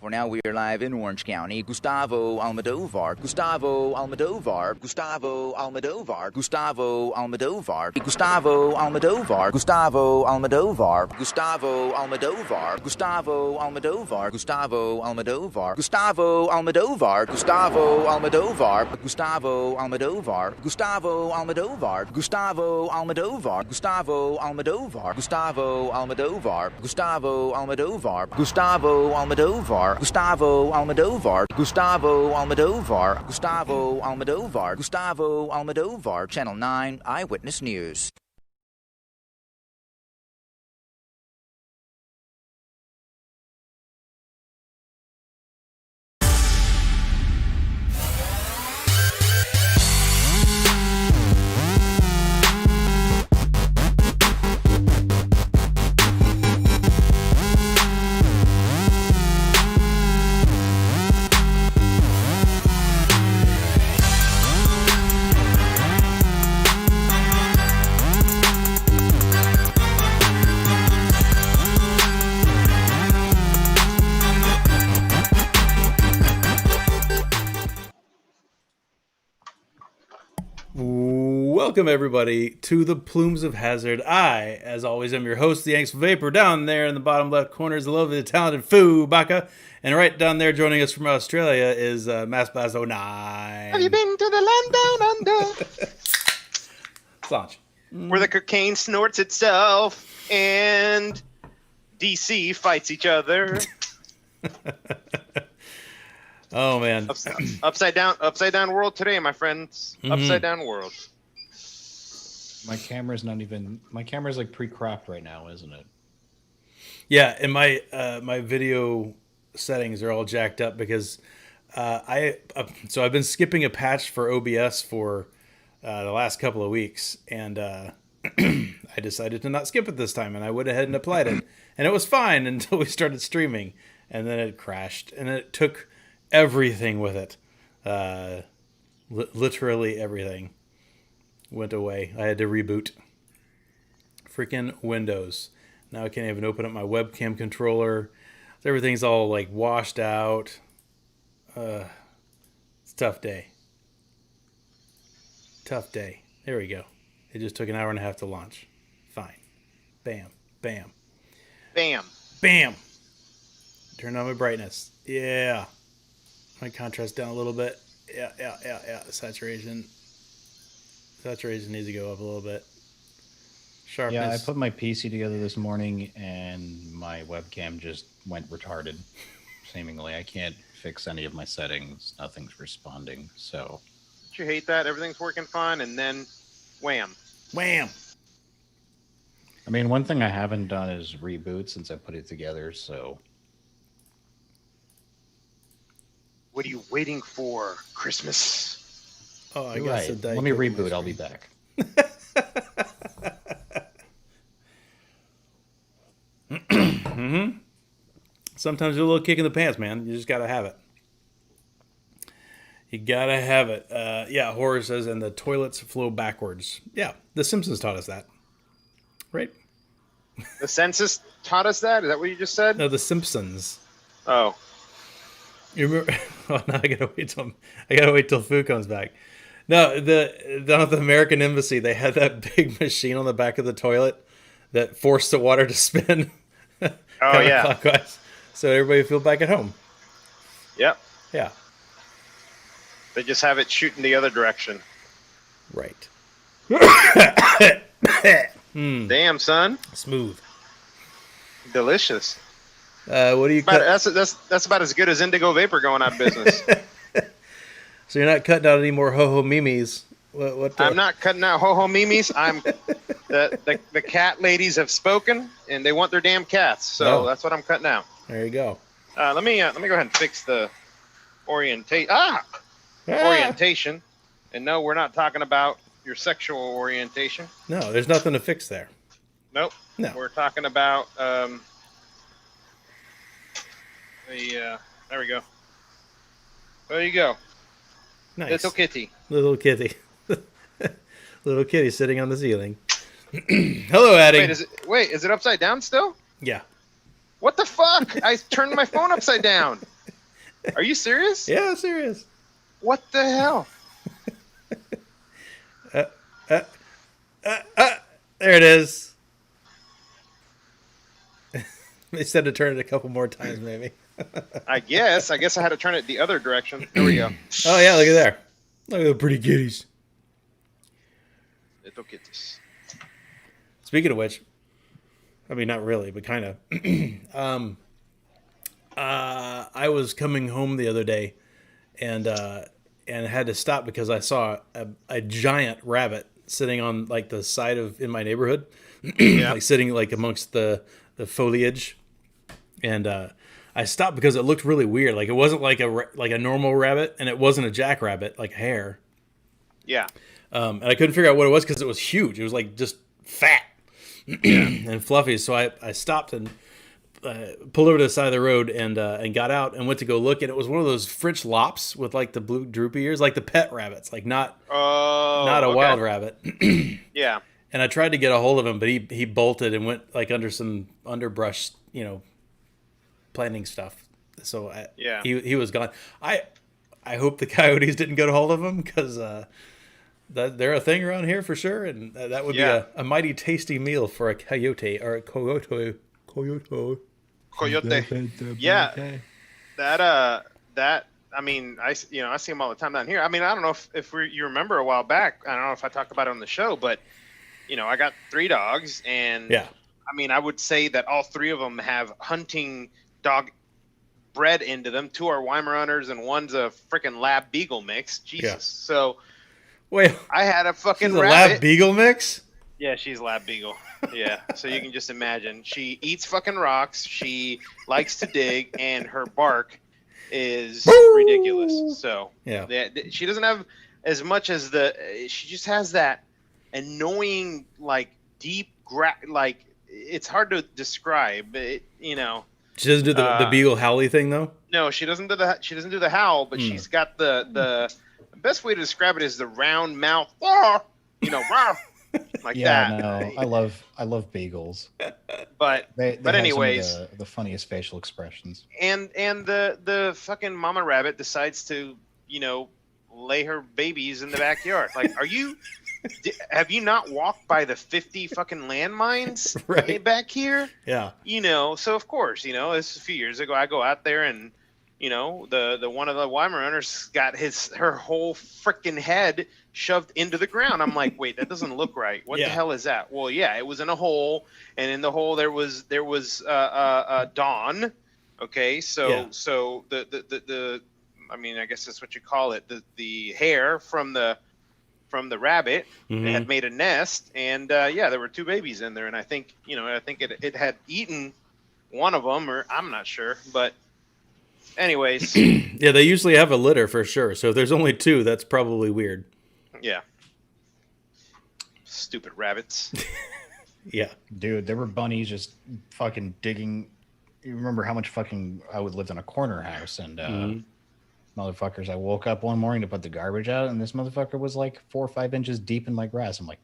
For now, we are live in Orange County. Gustavo Almodovar. Gustavo Almodovar. Gustavo Almodovar. Gustavo Almodovar. Gustavo Almodovar. Gustavo Almodovar. Gustavo Almodovar. Gustavo Almodovar. Gustavo Almodovar. Gustavo Almodovar. Gustavo Almodovar. Gustavo Almodovar. Gustavo Almodovar. Gustavo Almodovar. Gustavo Almodovar. Gustavo Almodovar. Gustavo Almodovar. Gustavo Almodovar. Gustavo Almodovar, Gustavo Almodovar, Gustavo Almodovar, Gustavo Almodovar, Channel 9 Eyewitness News. Welcome, everybody, to the Plumes of Hazard. I, as always, am your host, the Angst Vapor. Down there in the bottom left corner is the lovely, talented Foo Baka. And right down there, joining us from Australia, is MassBlaz09. Have you been to the land down under? Launch. Where the cocaine snorts itself and DC fights each other. Oh, man. Upside down world today, my friends. Upside down world. My camera's like pre-cropped right now, isn't it? Yeah, and my my video settings are all jacked up because so I've been skipping a patch for OBS for the last couple of weeks, and I decided to not skip it this time, and I went ahead and applied it, and it was fine until we started streaming, and then it crashed, and it took everything with it. Literally everything went away. I had to reboot. Freaking Windows. Now I can't even open up my webcam controller. Everything's all like washed out. It's a tough day. Tough day. There we go. It just took an hour and a half to launch. Fine. Bam. Bam. Bam. Bam. Turn on my brightness. Yeah. My contrast down a little bit. Yeah. Saturation needs to go up a little bit. Sharpness. Yeah, I put my PC together this morning and my webcam just went retarded. Seemingly, I can't fix any of my settings. Nothing's responding. So, Don't you hate that? Everything's working fine, and then wham. Wham. I mean, one thing I haven't done is reboot since I put it together. So, What are you waiting for? Christmas. Oh, I you're guess right. Let me reboot. I'll be back. Sometimes a little kick in the pants, man. You just gotta have it. You gotta have it. Yeah, Horror says, and the toilets flow backwards. Yeah, The Simpsons taught us that. Right? The census taught us that? Is that what you just said? No, The Simpsons. Oh. You remember? Oh, no, I gotta wait till Fu comes back. No, down at the American Embassy, they had that big machine on the back of the toilet that forced the water to spin. Oh, yeah. Clockwise, so everybody feel back at home. Yep. Yeah. They just have it shooting the other direction. Right. Damn, son. Smooth. Delicious. What do you cut? That's about as good as indigo vapor going out of business. So you're not cutting out any more ho-ho mimis. What I'm not cutting out ho-ho mimis. The cat ladies have spoken, and they want their damn cats. So that's what I'm cutting out. There you go. Let me go ahead and fix the orientation. Orientation. And no, we're not talking about your sexual orientation. No, there's nothing to fix there. Nope. No. We're talking about there we go. There you go. Nice. Little kitty. Little kitty. Little kitty sitting on the ceiling. Hello, Addie. Wait, is it upside down still? Yeah. What the fuck? I turned my phone upside down. Are you serious? Yeah, serious. What the hell? There it is. They said to turn it a couple more times, maybe. I guess I had to turn it the other direction. There we go. Oh yeah, look at there. Look at the pretty kitties. Little kitties. Speaking of which, I mean, not really, but kind of. I was coming home the other day, and had to stop because I saw a giant rabbit sitting on like the side of in my neighborhood, like sitting like amongst the foliage, and I stopped because it looked really weird. Like it wasn't like a normal rabbit, and it wasn't a jackrabbit, like a hare. Yeah. And I couldn't figure out what it was because it was huge. It was like just fat and fluffy. So I stopped and pulled over to the side of the road and got out and went to go look. And it was one of those French lops with like the blue droopy ears, like the pet rabbits, like not a wild rabbit. Yeah. And I tried to get a hold of him, but he bolted and went like under some underbrush, planting stuff. So he was gone. I hope the coyotes didn't get a hold of him because they're a thing around here for sure, and that would be a mighty tasty meal for a coyote or a coyote. Yeah, that I mean, I see them all the time down here. I mean, I don't know if you remember a while back. I don't know if I talked about it on the show, but I got 3 dogs, and I mean, I would say that all 3 of them have hunting dog bred into them. 2 are Weimaraners, and 1's a freaking lab beagle mix. Jesus. Yeah. So wait, I had a fucking she's a rabbit. lab beagle mix? Yeah, she's lab beagle. Yeah, so you can just imagine. She eats fucking rocks. She likes to dig, and her bark is ridiculous. So she doesn't have as much as she just has that annoying, like deep, like it's hard to describe. She doesn't do the beagle howly thing though. No, she doesn't do the howl, but she's got the best way to describe it is the round mouth. Like that. No, I love beagles. But they anyways, have some of the funniest facial expressions. And the fucking mama rabbit decides to lay her babies in the backyard. Like, have you not walked by the 50 fucking landmines right back here? Yeah. So of course, this a few years ago, I go out there and the one of the Weimaraners got her whole freaking head shoved into the ground. I'm like, wait, that doesn't look right. What the hell is that? Well, yeah, it was in a hole, and in the hole there was Dawn. Okay, so the I mean, I guess that's what you call it. The hair from the rabbit had made a nest, and there were 2 babies in there, and I think it had eaten one of them, or I'm not sure, but. Anyways. Yeah, they usually have a litter for sure. So if there's only 2, that's probably weird. Yeah. Stupid rabbits. Yeah. Dude, there were bunnies just fucking digging. You remember how much fucking I would live in a corner house, and motherfuckers, I woke up one morning to put the garbage out, and this motherfucker was like 4 or 5 inches deep in my grass. I'm like,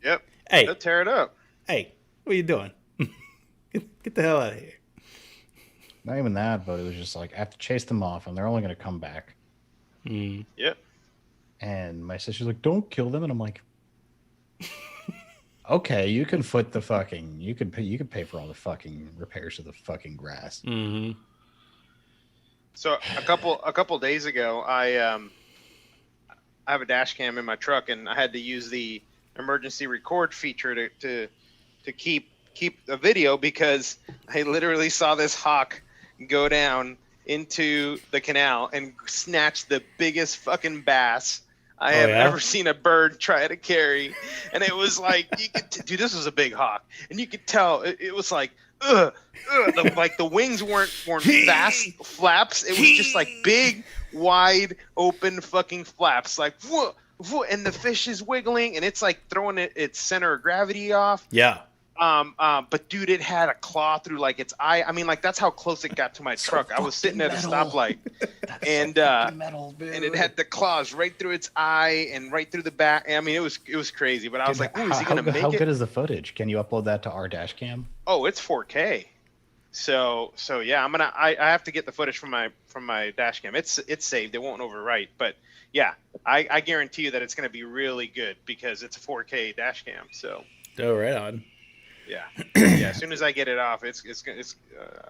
yep. Hey. They'll tear it up. Hey, what are you doing? Get the hell out of here. not even that, but it was just like I have to chase them off, and they're only going to come back. Yep. And my sister's like, "Don't kill them," and I'm like, "Okay, you can foot the fucking, you could pay for all the fucking repairs to the fucking grass." Mm-hmm. So a couple days ago, I have a dash cam in my truck, and I had to use the emergency record feature to keep a video, because I literally saw this hawk go down into the canal and snatch the biggest fucking bass I have ever seen a bird try to carry. And it was like, dude, this was a big hawk, and you could tell it was like, like the wings weren't vast flaps. It was just like big, wide open fucking flaps, like whoa, whoa, and the fish is wiggling, and it's like throwing its center of gravity off. Yeah. But dude, it had a claw through like its eye. I mean, like that's how close it got to my truck. I was sitting at a stoplight, and metal, dude. and it had the claws right through its eye and right through the back. I mean, it was crazy. But I was like, "Ooh, is he gonna make it?" How good is the footage? Can you upload that to our dash cam? Oh, it's 4K. So yeah, I have to get the footage from my dash cam. It's saved. It won't overwrite. But yeah, I guarantee you that it's gonna be really good because it's a 4K dash cam. So. Oh, right on. Yeah. Yeah. As soon as I get it off,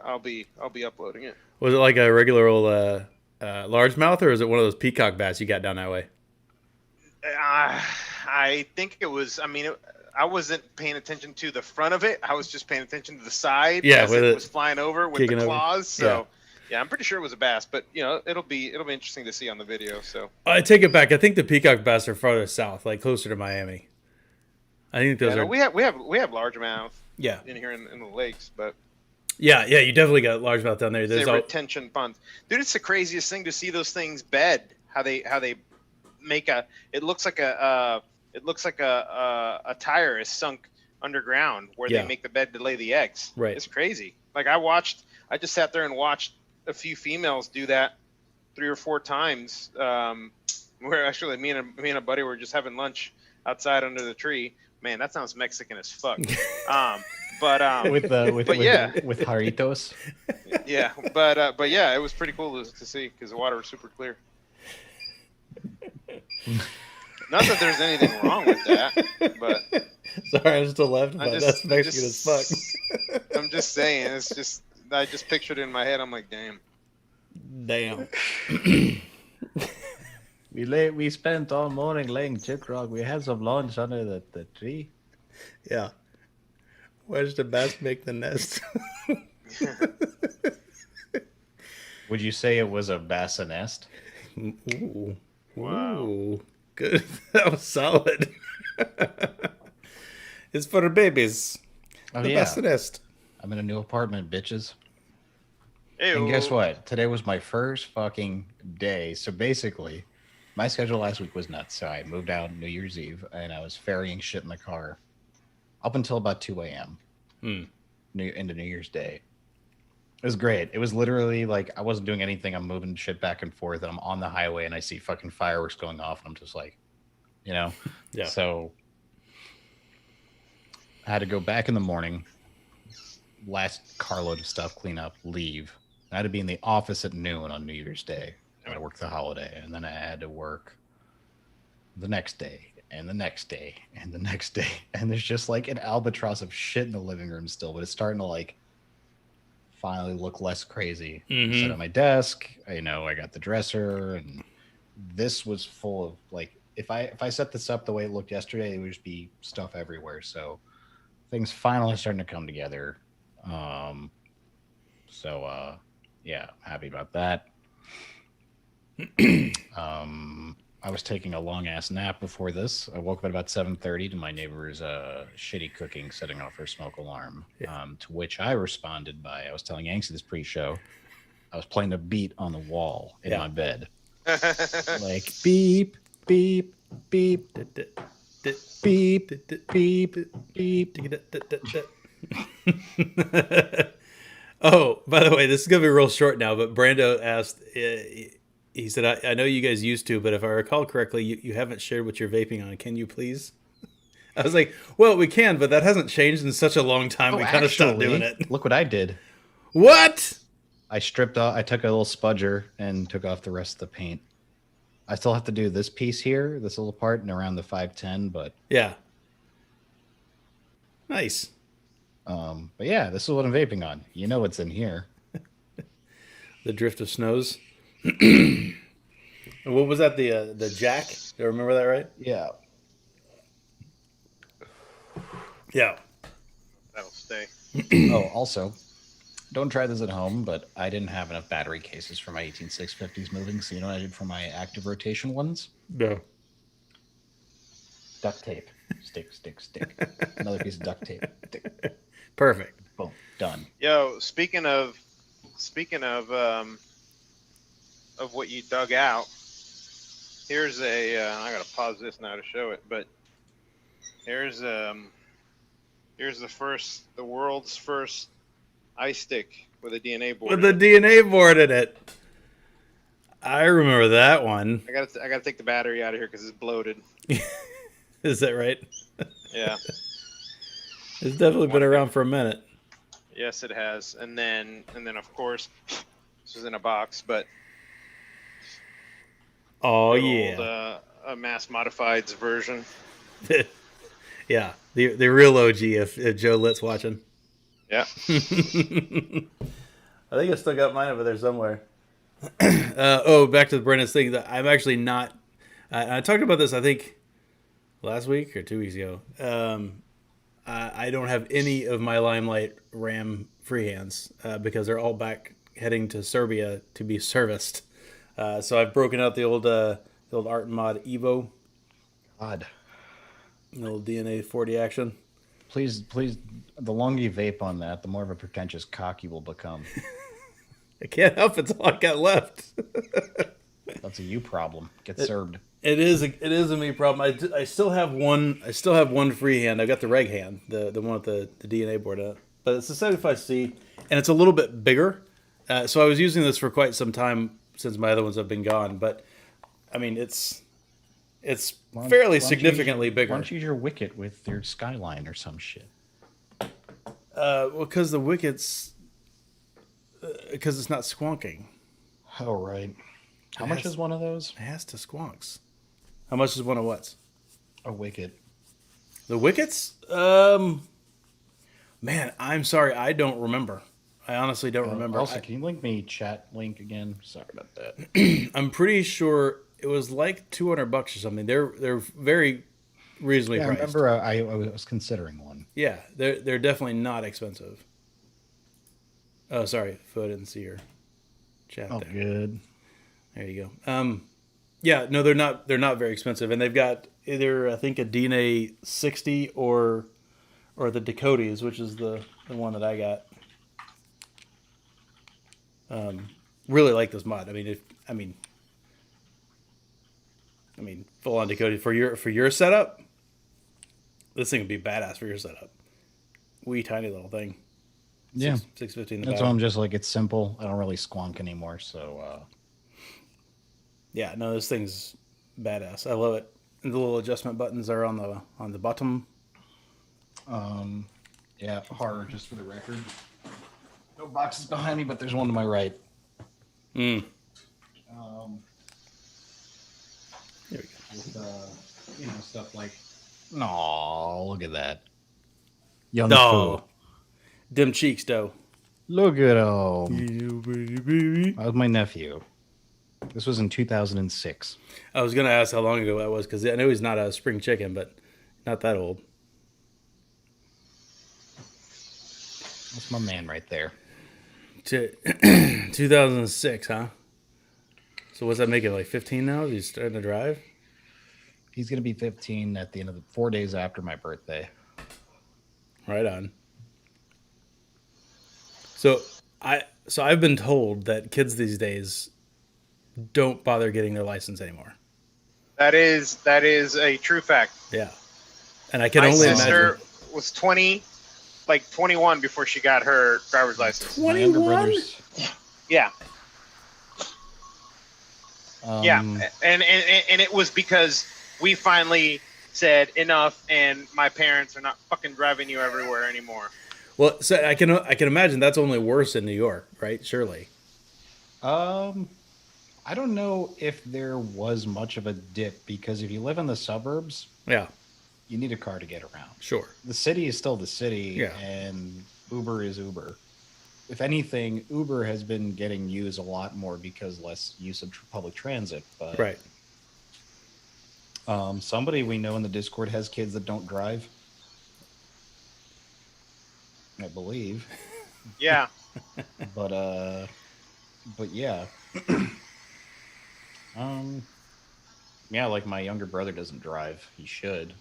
I'll be uploading it. Was it like a regular old largemouth, or is it one of those peacock bats you got down that way? I think it was. I mean, I wasn't paying attention to the front of it. I was just paying attention to the side. Yeah, as it was flying over with the claws. Over. So yeah, I'm pretty sure it was a bass. But you know, it'll be interesting to see on the video. So I take it back. I think the peacock bass are farther south, like closer to Miami. I think those are. We have largemouth. Yeah. In here in the lakes, but. Yeah, you definitely got largemouth down there. There's retention ponds, dude. It's the craziest thing to see those things bed. How they make it looks like a tire is sunk underground where they make the bed to lay the eggs. Right. It's crazy. Like I just sat there and watched a few females do that 3 or 4 times. Where actually me and a buddy were just having lunch outside under the tree. Man, that sounds Mexican as fuck. with jarritos. Yeah, but yeah, it was pretty cool to see because the water was super clear. Not that there's anything wrong with that, but sorry, I'm still laughing about that's Mexican as fuck. I'm just saying, I just pictured it in my head. I'm like, damn. We spent all morning laying chick rock. We had some lunch under the tree. Yeah. Where does the bass make the nest? Would you say it was a bassinet? Ooh. Wow. Ooh. Good. That was solid. It's for the babies. Oh, the bassinet. I'm in a new apartment, bitches. Ew. And guess what? Today was my first fucking day. So basically, my schedule last week was nuts. So I moved out New Year's Eve, and I was ferrying shit in the car up until about 2 a.m. Into New Year's Day. It was great. It was literally like I wasn't doing anything. I'm moving shit back and forth, and I'm on the highway, and I see fucking fireworks going off, and I'm just like, you know? Yeah. So I had to go back in the morning, last carload of stuff, clean up, leave. I had to be in the office at noon on New Year's Day. I worked the holiday, and then I had to work the next day, and the next day, and the next day. And there's just like an albatross of shit in the living room still, but it's starting to like finally look less crazy. Set at my desk, I got the dresser, and this was full of like, if I set this up the way it looked yesterday, it would just be stuff everywhere. So things finally starting to come together. Yeah, happy about that. I was taking a long ass nap before this. I woke up at about 7:30 to my neighbor's shitty cooking setting off her smoke alarm. To which I responded by, I was telling Yanksy this pre-show, I was playing a beat on the wall in my bed. Like beep, beep, beep, beep, beep, beep. Oh, by the way, this is going to be real short now, but Brando asked, he said, I know you guys used to, but if I recall correctly, you haven't shared what you're vaping on. Can you please? I was like, well, we can, but that hasn't changed in such a long time. We kind of stopped doing it. Look what I did. What? I stripped off, I took a little spudger and took off the rest of the paint. I still have to do this piece here, this little part, and around the 510, but... Yeah. Nice. But yeah, this is what I'm vaping on. You know what's in here. The Drift of Snows. What was that? The Jack? Do I remember that right? Yeah. Yeah. That'll stay. Oh, also, don't try this at home, but I didn't have enough battery cases for my 18650s moving, so you know what I did for my active rotation ones? No. Duct tape. Stick. Another piece of duct tape. Stick. Perfect. Boom. Done. Yo, speaking of what you dug out, here's a I gotta pause this now to show it, but here's Here's the world's first ice stick with a DNA board. With the DNA board in it. I remember that one. I gotta take the battery out of here because it's bloated. Is that right? Yeah. It's definitely been around for a minute. Yes, it has. And then of course, this is in a box, but oh yeah, old, a mass modified version. Yeah, the real OG. If Joe Litt's watching. Yeah. I think I still got mine over there somewhere. Back to the Brennan's thing. That I'm actually not. I talked about this, I think, last week or 2 weeks ago. I don't have any of my Limelight RAM freehands because they're all back heading to Serbia to be serviced. So I've broken out the old Art and Mod Evo. God. The old DNA 40 action. Please, the longer you vape on that, the more of a pretentious cock you will become. I can't help it. It's all I got left. That's a you problem. Get served. It is a me problem. I still have one. I still have one free hand. I got the reg hand, the one with the DNA board on it. But it's a 75C, and it's a little bit bigger. So I was using this for quite some time since my other ones have been gone. But I mean, it's fairly significantly bigger. Why don't you use your wicket with your Skyline or some shit? Well, because the wickets, because it's not squonking. Oh, right. How much is one of those? It has to squonks. How much is one of what? A wicket. The wickets? Man, I'm sorry. I don't remember. I honestly don't remember. Also, can you link me chat link again? Sorry about that. I'm pretty sure it was like $200 or something. They're very reasonably priced. I remember I was considering one. Yeah, they're definitely not expensive. Oh, sorry, Phil, I didn't see your chat there. Good. There you go. Yeah, no, they're not very expensive, and they've got either I think a DNA 60 or the Dakotas, which is the one that I got. Really like this mod. I mean, full on Dakota for your setup. This thing would be badass for your setup. Wee tiny little thing. Yeah, 650 in the that's back. why I'm just like, it's simple. I don't really squonk anymore, so. Yeah, no, this thing's badass. I love it. And the little adjustment buttons are on the bottom. Yeah, horror just for the record. No boxes behind me, but there's one to my right. There we go. With, stuff like. No, look at that. Young No. fool. Dim cheeks, though. Look at him. That was my nephew. This was in 2006. I was going to ask how long ago that was, because I know he's not a spring chicken, but not that old. That's my man right there. 2006, huh? So what's that make it, like 15 now? Is he starting to drive? He's going to be 15 at the end of 4 days after my birthday. Right on. So I've been told that kids these days don't bother getting their license anymore. That is a true fact. Yeah. And I can My only sister imagine. was 21 before she got her driver's license. 21? Yeah. Yeah. Um, And it was because we finally said enough, and my parents are not fucking driving you everywhere anymore. Well, so I can imagine that's only worse in New York, right? Surely. I don't know if there was much of a dip, because if you live in the suburbs, Yeah. you need a car to get around. Sure. The city is still the city, Yeah. and Uber is Uber. If anything, Uber has been getting used a lot more because less use of public transit. But Right. Somebody we know in the Discord has kids that don't drive, I believe. Yeah. But yeah. Yeah, like my younger brother doesn't drive. He should.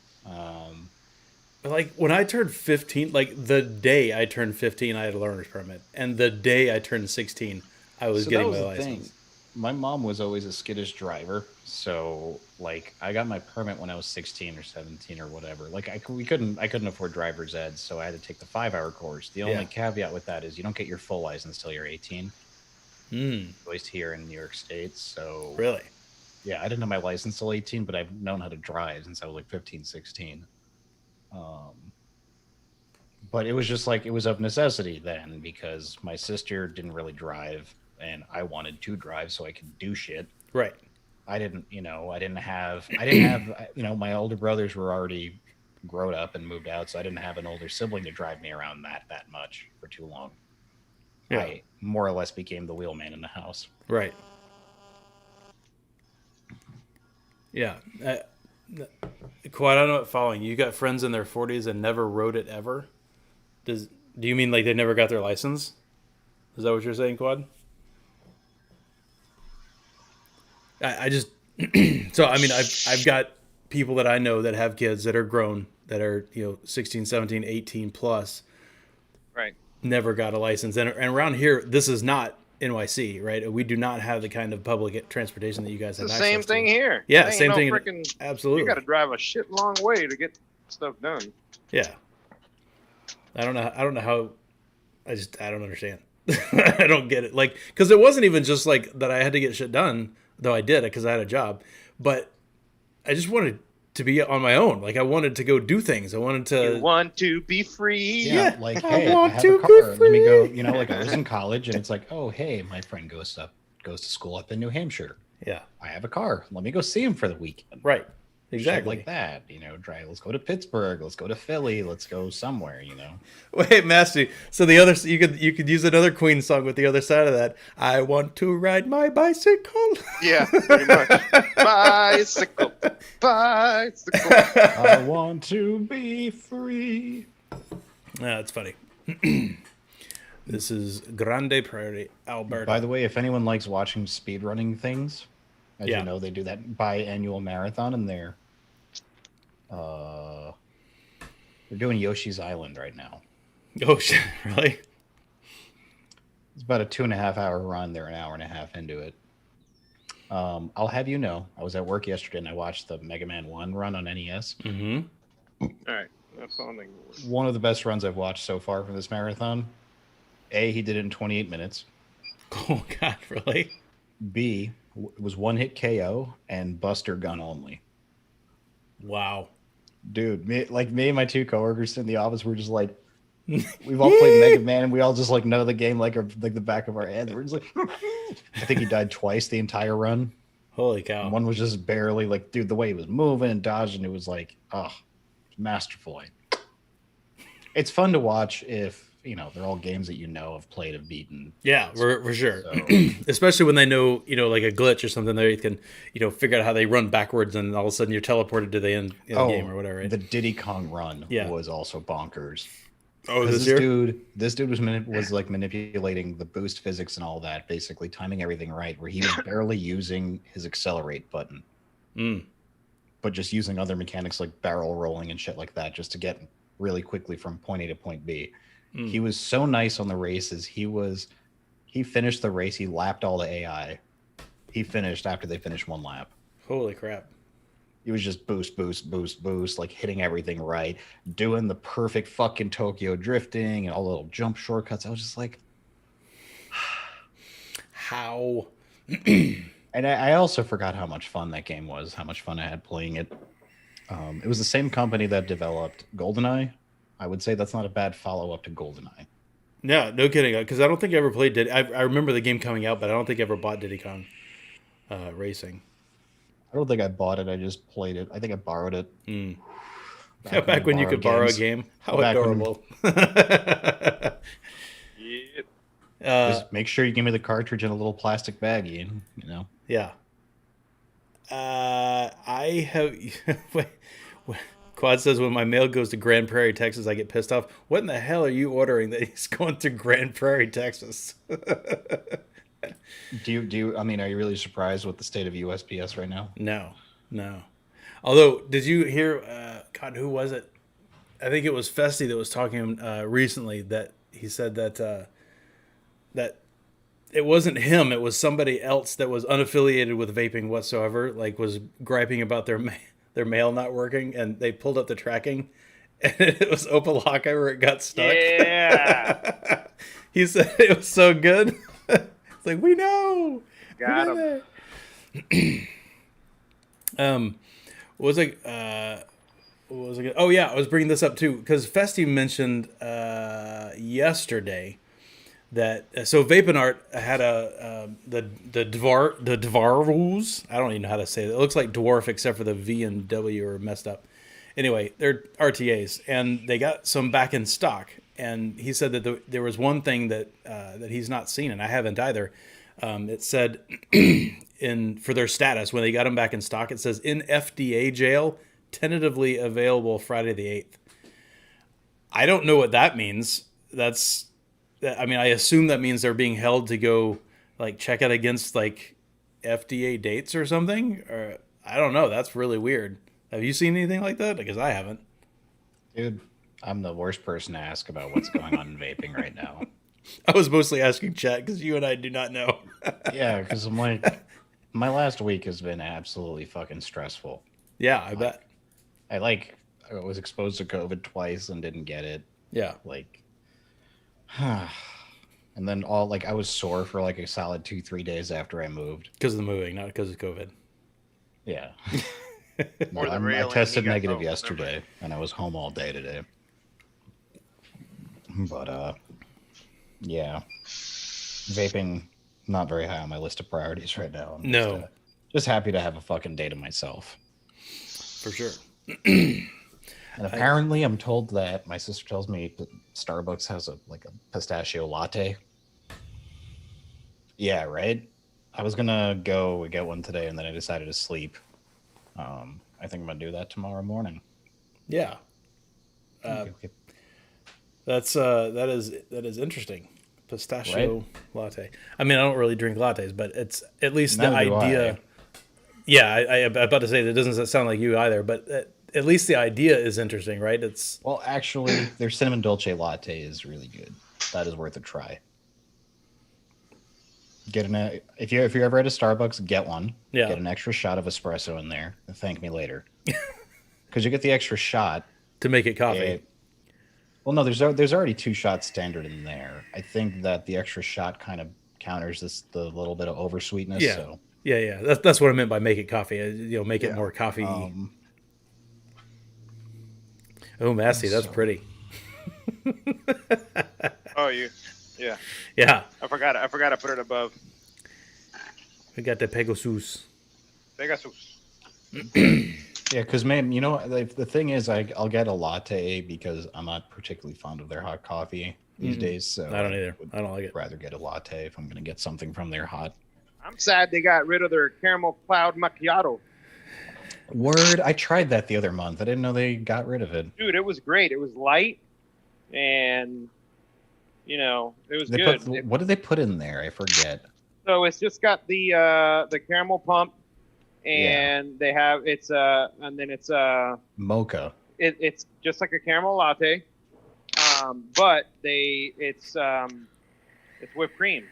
Like when I turned 15, like the day I turned 15, I had a learner's permit, and the day I turned 16, I was So getting that was my the license. thing. my mom was always a skittish driver, so like I got my permit when I was 16 or 17 or whatever. Like I couldn't afford driver's ed, so I had to take the 5-hour course. The only caveat with that is you don't get your full license till you're 18. At least here in New York State. So Really? yeah, I didn't have my license till 18, but I've known how to drive since I was like 15, 16. But it was just like it was of necessity then because my sister didn't really drive and I wanted to drive so I could do shit. Right. I didn't have, my older brothers were already grown up and moved out, so I didn't have an older sibling to drive me around that much for too long. Yeah. I more or less became the wheelman in the house. Right. Yeah. Quad, I don't know what following. You got friends in their 40s and never rode it ever? Do you mean like they never got their license? Is that what you're saying, Quad? I just so I mean I've got people that I know that have kids that are grown that are 16, 17, 18 plus. Right. Never got a license, and around here this is not NYC, right? We do not have the kind of public transportation that you guys have. It's the same thing here. Yeah, same thing. Absolutely. You got to drive a shit long way to get stuff done. Yeah. I don't know how. I don't understand. I don't get it. Like, because it wasn't even just like that I had to get shit done, though I did because I had a job, but I just wanted to be on my own. Like, I wanted to go do things. I wanted to. You want to be free. Yeah. Like, hey, I have a car. Let me go. Like I was in college, and it's like, oh, hey, my friend goes to school up in New Hampshire. Yeah. I have a car. Let me go see him for the weekend. Right. Exactly. Shit like that, drive. Let's go to Pittsburgh. Let's go to Philly. Let's go somewhere, Wait, Master. So the other, you could use another Queen song with the other side of that. I want to ride my bicycle. Yeah, pretty much. Bicycle. I want to be free. That's funny. This is Grande Prairie, Alberta. By the way, if anyone likes watching speedrunning things, as you know, they do that biannual marathon, and they're doing Yoshi's Island right now. Oh shit! Really? It's about a 2.5-hour run. They're an hour and a half into it. I'll have you know, I was at work yesterday and I watched the Mega Man 1 run on NES. Mm-hmm. All right, that's on the one of the best runs I've watched so far from this marathon. A, he did it in 28 minutes. Oh God, really? B, it was one hit KO and Buster gun only. Wow. Dude, me and my two coworkers in the office were just like, we've all played Mega Man and we all just like know the game like the back of our heads. We're just like, I think he died twice the entire run. Holy cow. And one was just barely like, dude, the way he was moving and dodging, it was like, oh, masterful. It's fun to watch if, they're all games that have played, have beaten. Yeah, for sure. So. Especially when they know, like a glitch or something, they can, figure out how they run backwards and all of a sudden you're teleported to the end of the game or whatever. Right? The Diddy Kong run was also bonkers. Oh, this dude was like manipulating the boost physics and all that, basically timing everything right, where he was barely using his accelerate button, but just using other mechanics like barrel rolling and shit like that, just to get really quickly from point A to point B. He was so nice on the races. He finished the race. He lapped all the AI. He finished after they finished one lap. Holy crap. He was just boost, like hitting everything right, doing the perfect fucking Tokyo drifting and all the little jump shortcuts. I was just like, how? And I also forgot how much fun that game was, how much fun I had playing it. It was the same company that developed GoldenEye. I would say that's not a bad follow-up to GoldenEye. No kidding. Because I don't think I ever played Diddy. I remember the game coming out, but I don't think I ever bought Diddy Kong Racing. I don't think I bought it. I just played it. I think I borrowed it. Back when you could borrow a game. How adorable. Just make sure you give me the cartridge in a little plastic baggie, Yeah. I have... Quad says, when my mail goes to Grand Prairie, Texas, I get pissed off. What in the hell are you ordering that he's going to Grand Prairie, Texas? Do you? I mean, are you really surprised with the state of USPS right now? No. Although, did you hear? God, who was it? I think it was Festy that was talking recently that he said that that it wasn't him. It was somebody else that was unaffiliated with vaping whatsoever. Like was griping about their mail not working, and they pulled up the tracking, and it was Opalaka where it got stuck. Yeah. He said it was so good. It's like we know. Got him. What was it? What was it? Oh yeah, I was bringing this up too because Festi mentioned yesterday that so Vaping Art had the Dvarus. I don't even know how to say it. It looks like dwarf except for the V and W are messed up. Anyway, they're RTAs and they got some back in stock. And he said that there was one thing that he's not seen, and I haven't either. It said for their status when they got them back in stock, it says in FDA jail, tentatively available Friday the 8th. I don't know what that means. I assume that means they're being held to go like check it against like FDA dates or something. Or I don't know. That's really weird. Have you seen anything like that? Because I haven't. Dude, I'm the worst person to ask about what's going on in vaping right now. I was mostly asking chat because you and I do not know. Yeah, because I'm like, my last week has been absolutely fucking stressful. Yeah, I bet. I was exposed to COVID twice and didn't get it. Yeah. And then I was sore for like a solid 2-3 days after I moved. Because of the moving, not because of COVID. Yeah. Or the I railing, tested you got negative home, yesterday, and I was home all day today. But yeah, vaping not very high on my list of priorities right now. I'm just happy to have a fucking day to myself. For sure. And apparently, I'm told that my sister tells me that Starbucks has a pistachio latte. Yeah, right. I was gonna go get one today, and then I decided to sleep. I think I'm gonna do that tomorrow morning. Yeah. Okay. That is interesting. Pistachio latte. I mean, I don't really drink lattes, but it's at least the idea. Yeah, I'm about to say that doesn't sound like you either, but at least the idea is interesting, right? Well, actually, their cinnamon dolce latte is really good. That is worth a try. If you're ever at a Starbucks, get one. Yeah. Get an extra shot of espresso in there and thank me later. Because you get the extra shot to make it coffee. Well, no, there's already 2 shots standard in there. I think that the extra shot kind of counters the little bit of oversweetness. Yeah. So. Yeah. That's what I meant by make it coffee. Make it more coffee. Oh, Massey, that's pretty. Oh, yeah. Yeah. I forgot to put it above. We got the Pegasus. Yeah, because man, the thing is, I'll get a latte because I'm not particularly fond of their hot coffee these days. So I don't either. I don't like it. Rather get a latte if I'm going to get something from their hot. I'm sad they got rid of their caramel cloud macchiato. Word, I tried that the other month. I didn't know they got rid of it. Dude, it was great. It was light, and it was good. What did they put in there? I forget. So it's just got the caramel pump, and they have it's mocha. It's just like a caramel latte, but it's whipped cream.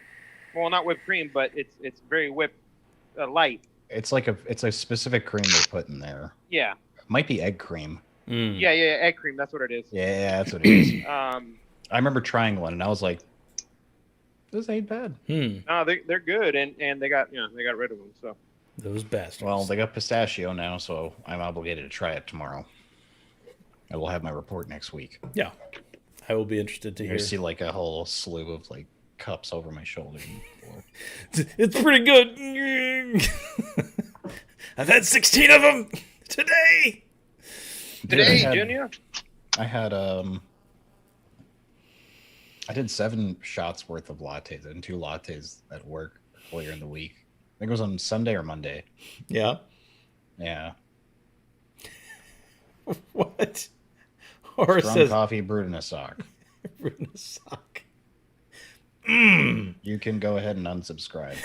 Well, not whipped cream, but it's very light. It's a specific cream they put in there. Yeah. It might be egg cream. Mm. Yeah, egg cream. That's what it is. Yeah, that's what it is. I remember trying one, and I was like, "This ain't bad." No, they're good, and they got rid of them. So those bastards. Well, they got pistachio now, so I'm obligated to try it tomorrow. I will have my report next week. Yeah, I will be interested to hear. You see a whole slew of cups over my shoulder. It's pretty good. I've had 16 of them today. Junior. I had I did 7 shots worth of lattes and 2 lattes at work earlier in the week. I think it was on Sunday or Monday. Yeah. Yeah. What? Strong coffee brewed in a sock. Brewed in a sock. You can go ahead and unsubscribe.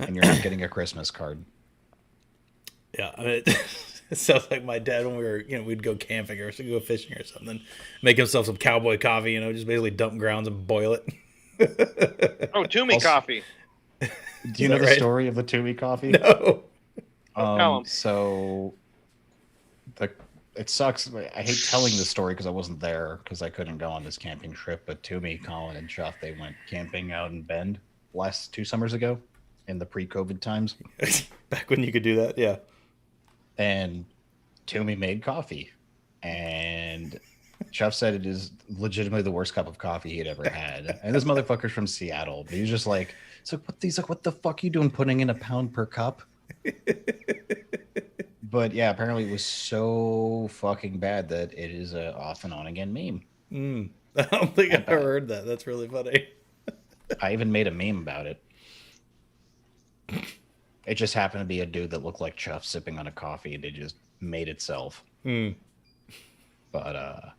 And you're not getting a Christmas card. Yeah. It sounds like my dad when we were, we'd go camping or go fishing or something, make himself some cowboy coffee, just basically dump grounds and boil it. Oh, Toomey coffee. Do you know the story of the Toomey coffee? No. So it sucks. I hate telling this story because I wasn't there because I couldn't go on this camping trip. But Toomey, Colin, and Chuff, they went camping out in Bend last 2 summers ago in the pre-COVID times. Back when you could do that, yeah. And Toomey made coffee, and Chuff said it is legitimately the worst cup of coffee he had ever had. And this motherfucker's from Seattle, but he's just like, what the fuck are you doing putting in £1 per cup? But yeah, apparently it was so fucking bad that it is a off and on again meme. I don't think I've ever heard that. That's really funny. I even made a meme about it. It just happened to be a dude that looked like Chuff sipping on a coffee, and it just made itself. But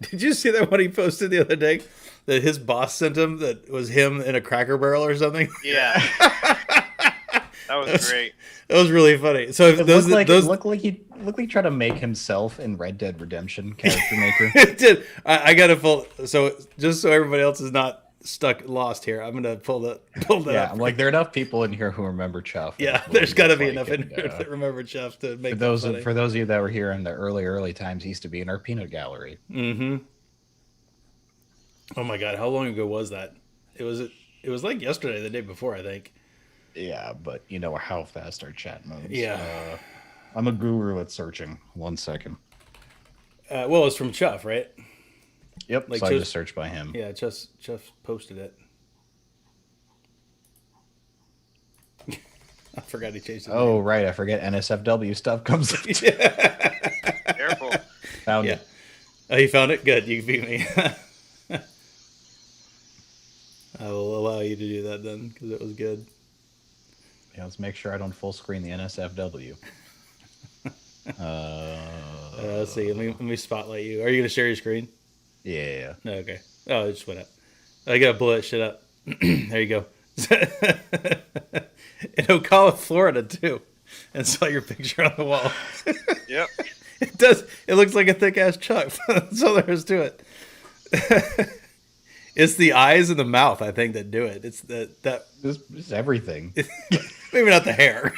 did you see that one he posted the other day that his boss sent him? That was him in a Cracker Barrel or something. Yeah, that was great. That was really funny. So it looked like he tried to make himself in Red Dead Redemption character maker. It did. I got to pull. So just so everybody else is not lost here, I'm gonna pull that yeah, up. I'm like, there are enough people in here who remember Chuff. Yeah, there's got to be enough in here that remember Chuff to make for those of you that were here in the early times. He used to be in our peanut gallery. Oh my god, how long ago was that? It was like yesterday, the day before, I think. Yeah, but you know how fast our chat moves. Yeah. I'm a guru at searching. 1 second. Well, it's from Chuff, right? Yep. Like so I just searched by him. Yeah, Chuff posted it. I forgot he changed his name. Right. I forget NSFW stuff comes up. Careful. Found it. Oh, you found it? Good. You beat me. I will allow you to do that then, because it was good. Yeah, let's make sure I don't full screen the NSFW. Let's see. Let me spotlight you. Are you going to share your screen? Yeah. No, okay. Oh, it just went up. I got to blow that shit up. There you go. In Ocala, Florida, too. And saw your picture on the wall. Yep. It does. It looks like a thick-ass chuck. That's all there is to it. It's the eyes and the mouth, I think, that do it. It's that. This is everything. Maybe not the hair.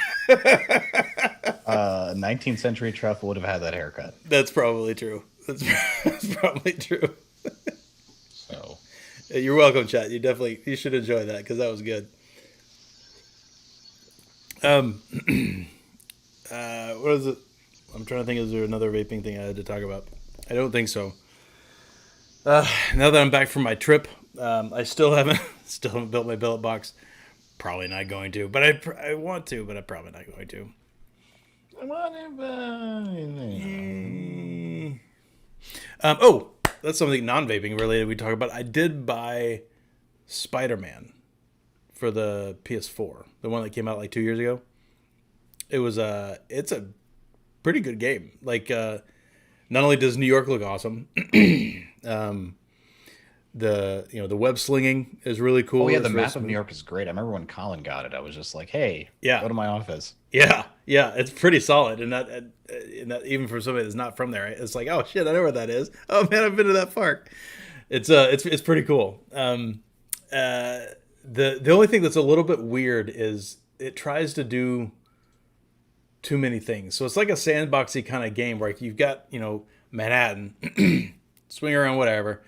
19th century Chuff would have had that haircut. That's probably true. That's probably true. So, you're welcome, chat. You should enjoy that because that was good. What is it? I'm trying to think. Is there another vaping thing I had to talk about? I don't think so. Now that I'm back from my trip, I still haven't built my billet box. Probably not going to, but I want to, but I'm probably not going to. Oh, that's something non-vaping related we talk about. I did buy Spider-Man for the PS4, the one that came out like 2 years ago. It's a pretty good game. Like, not only does New York look awesome, the web slinging is really cool. Oh yeah, the map of New York is great. I remember when Colin got it, I was just like, "Hey, go to my office." Yeah, it's pretty solid, and that even for somebody that's not from there, it's like, oh shit, I know where that is. Oh man, I've been to that park. It's pretty cool. The only thing that's a little bit weird is it tries to do too many things. So it's like a sandboxy kind of game where you've got Manhattan, swing around whatever.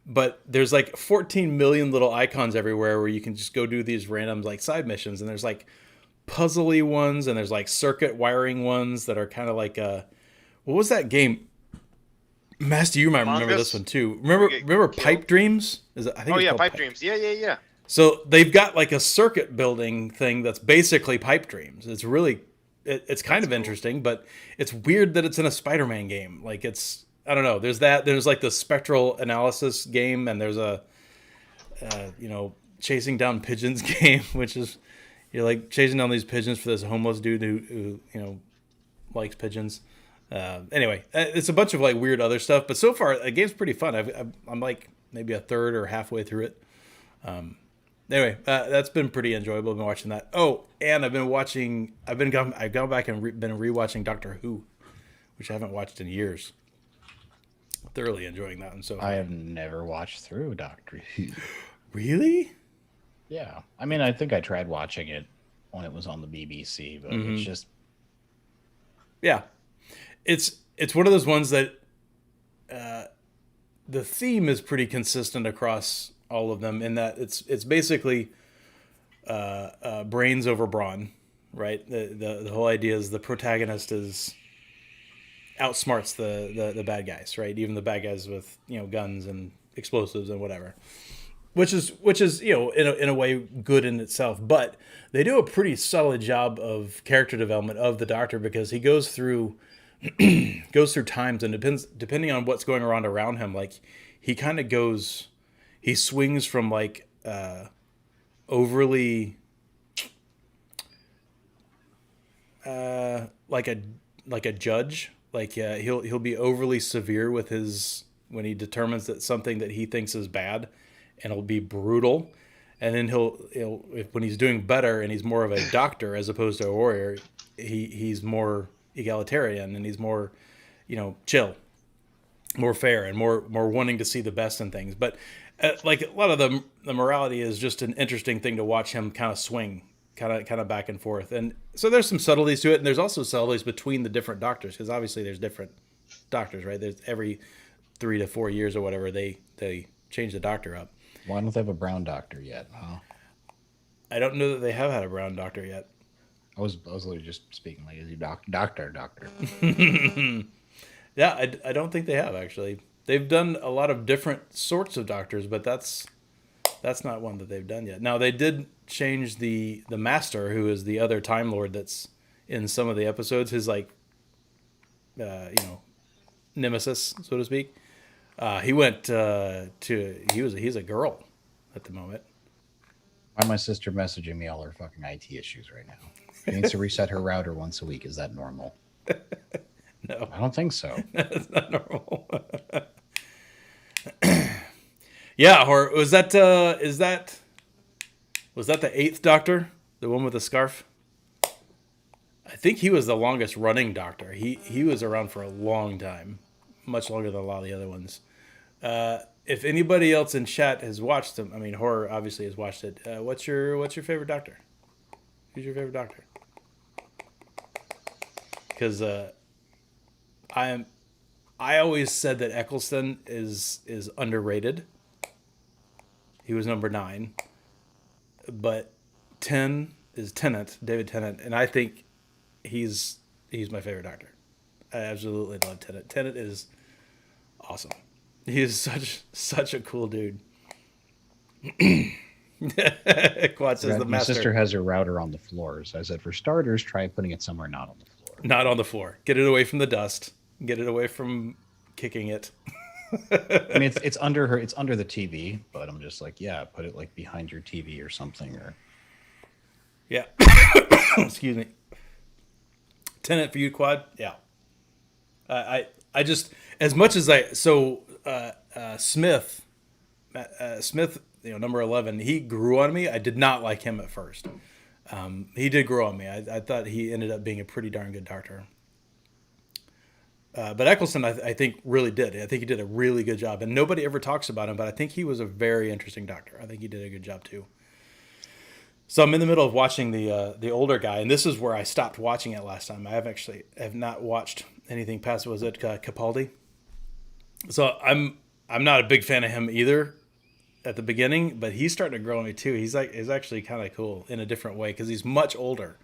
But there's like 14 million little icons everywhere where you can just go do these random like side missions. And there's like puzzly ones and there's like circuit wiring ones that are kind of like what was that game? Master, you might remember this one too. Remember Pipe Dreams? Pipe Dreams. Yeah. So they've got like a circuit building thing that's basically Pipe Dreams. It's really, it's kind of interesting, but it's weird that it's in a Spider-Man game. Like I don't know. There's like the spectral analysis game, and there's a, chasing down pigeons game, which is you're like chasing down these pigeons for this homeless dude who likes pigeons. Anyway, it's a bunch of like weird other stuff, but so far the game's pretty fun. I'm like maybe a third or halfway through it. Anyway, that's been pretty enjoyable. I've been watching that. Oh, and I've gone back and been rewatching Doctor Who, which I haven't watched in years. Thoroughly enjoying that one so far. I have never watched through Doctor Who. Really? Yeah. I mean, I think I tried watching it when it was on the BBC, but it's just... Yeah. It's one of those ones that the theme is pretty consistent across all of them in that it's basically brains over brawn, right? The whole idea is the protagonist outsmarts the bad guys, right? Even the bad guys with guns and explosives and whatever, which is in a way good in itself. But they do a pretty solid job of character development of the Doctor because he goes through times and depending on what's going around him, like he kind of he swings from like overly like a judge. Like he'll be overly severe with when he determines that something that he thinks is bad, and it'll be brutal. And then when he's doing better and he's more of a doctor as opposed to a warrior, he's more egalitarian and he's more, chill, more fair, and more wanting to see the best in things. But like a lot of the morality is just an interesting thing to watch him kind of swing. Kind of back and forth, and so there's some subtleties to it, and there's also subtleties between the different doctors because obviously there's different doctors, right? There's every 3 to 4 years or whatever they change the doctor up. Why don't they have a brown doctor yet? Huh? I don't know that they have had a brown doctor yet. I was literally just speaking like, is he doctor? Yeah, I don't think they have actually. They've done a lot of different sorts of doctors, but that's not one that they've done yet. Now they did change the Master, who is the other Time Lord that's in some of the episodes. His nemesis, so to speak. He went he's a girl at the moment. Why my sister messaging me all her fucking IT issues right now? She needs to reset her router once a week. Is that normal? No, I don't think so. That's not normal. Yeah, or was that the 8th Doctor, the one with the scarf? I think he was the longest running Doctor. He was around for a long time, much longer than a lot of the other ones. If anybody else in chat has watched them, I mean, Horror obviously has watched it. What's your favorite Doctor? Who's your favorite Doctor? Because I always said that Eccleston is underrated. He was number 9, but 10 is Tennant, David Tennant, and I think he's my favorite Doctor. I absolutely love Tennant. Tennant is awesome. He is such a cool dude. Quad says the My Master. sister has her router on the floor, so I said, for starters, try putting it somewhere not on the floor. Not on the floor. Get it away from the dust. Get it away from kicking it. I mean, it's under her. It's under the TV, but I'm just like, yeah, put it like behind your TV or something. Or yeah. Excuse me. Tenant for you, Quad. Yeah. I just as much as Smith, number 11. He grew on me. I did not like him at first. He did grow on me. I thought he ended up being a pretty darn good Doctor. But Eccleston, I think, really did. I think he did a really good job. And nobody ever talks about him, but I think he was a very interesting Doctor. I think he did a good job, too. So I'm in the middle of watching the older guy, and this is where I stopped watching it last time. I have not watched anything past, was it Capaldi? So I'm not a big fan of him either at the beginning, but he's starting to grow on me, too. He's actually kind of cool in a different way, because he's much older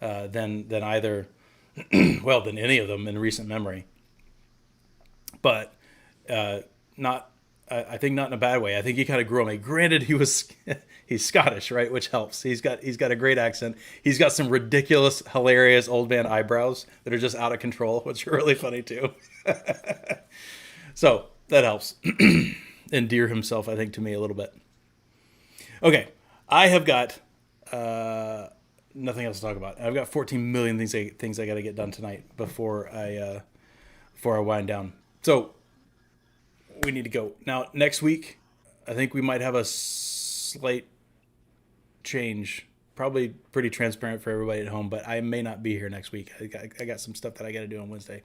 than either... well, than any of them in recent memory, but not. I think not in a bad way. I think he kind of grew on me. Granted, he's Scottish, right, which helps. He's got a great accent. He's got some ridiculous, hilarious old man eyebrows that are just out of control, which are really funny too. So that helps endear himself, I think, to me a little bit. Okay, I have got. Nothing else to talk about. I've got 14 million things I got to get done tonight before I wind down. So we need to go now. Next week, I think we might have a slate change. Probably pretty transparent for everybody at home, but I may not be here next week. I got some stuff that I got to do on Wednesday.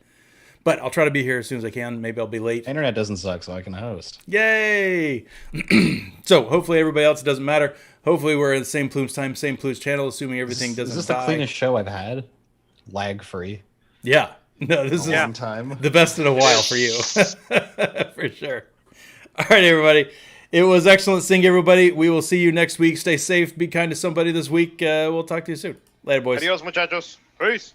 But I'll try to be here as soon as I can. Maybe I'll be late. Internet doesn't suck, so I can host. Yay! So hopefully everybody else, it doesn't matter. Hopefully we're in the same Plumes time, same Plumes channel, assuming everything doesn't die. Is this the cleanest show I've had? Lag free. Yeah. No, this is Long time. the best in a while for you. For sure. All right, everybody. It was excellent seeing everybody. We will see you next week. Stay safe. Be kind to somebody this week. We'll talk to you soon. Later, boys. Adios, muchachos. Peace.